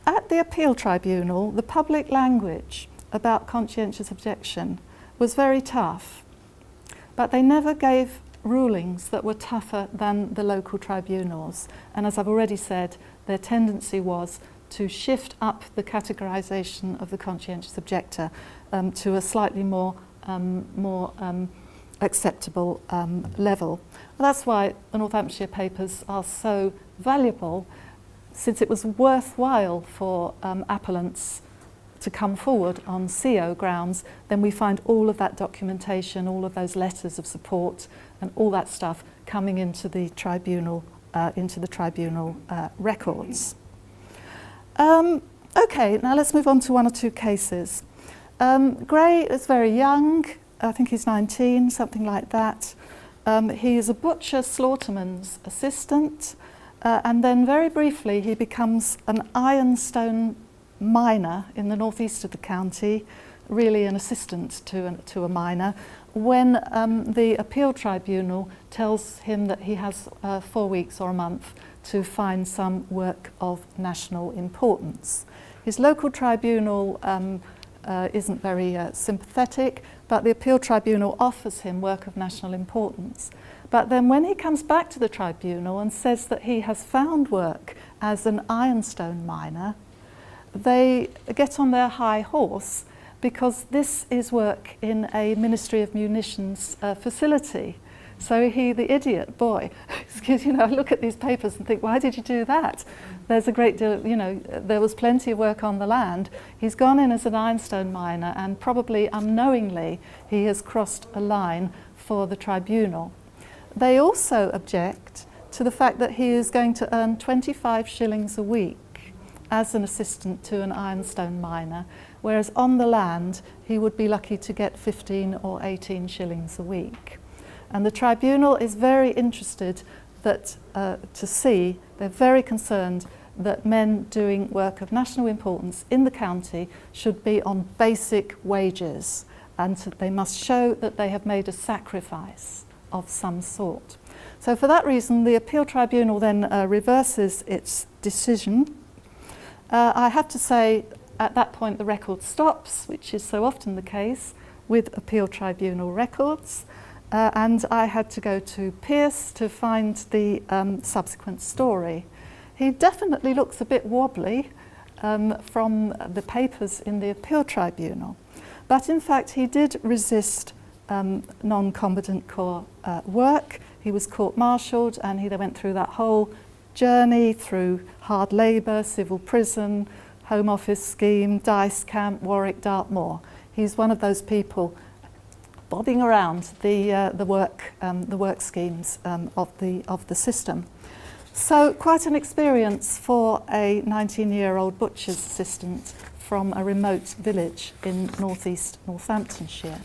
At the appeal tribunal, the public language about conscientious objection was very tough, but they never gave rulings that were tougher than the local tribunals. And as I've already said, their tendency was to shift up the categorisation of the conscientious objector to a slightly more acceptable level. Well, that's why the Northamptonshire papers are so valuable, since it was worthwhile for appellants to come forward on CO grounds. Then we find all of that documentation, all of those letters of support and all that stuff coming into the tribunal records. Okay, now let's move on to one or two cases. Gray is very young, I think he's 19, something like that. He is a butcher slaughterman's assistant, and then very briefly he becomes an ironstone miner in the northeast of the county, really an assistant to a miner, when the appeal tribunal tells him that he has 4 weeks or a month to find some work of national importance. His local tribunal isn't very sympathetic, but the appeal tribunal offers him work of national importance. But then when he comes back to the tribunal and says that he has found work as an ironstone miner, they get on their high horse, because this is work in a Ministry of Munitions facility. So he, the idiot boy, excuse, I look at these papers and think, why did you do that? There's a great deal, there was plenty of work on the land. He's gone in as an ironstone miner, and probably unknowingly he has crossed a line for the tribunal. They also object to the fact that he is going to earn 25 shillings a week as an assistant to an ironstone miner, whereas on the land he would be lucky to get 15 or 18 shillings a week. And the tribunal is very interested that they're very concerned that men doing work of national importance in the county should be on basic wages, and so they must show that they have made a sacrifice of some sort. So for that reason, the appeal tribunal then reverses its decision. I have to say, at that point the record stops, which is so often the case with appeal tribunal records, and I had to go to Pearce to find the subsequent story. He definitely looks a bit wobbly from the papers in the appeal tribunal, but in fact he did resist non-combatant corps work. He was court-martialed, and he went through that whole journey through hard labour, civil prison, Home Office scheme, Dice Camp, Warwick, Dartmoor. He's one of those people bobbing around the work schemes of the system. So quite an experience for a 19-year-old butcher's assistant from a remote village in northeast Northamptonshire.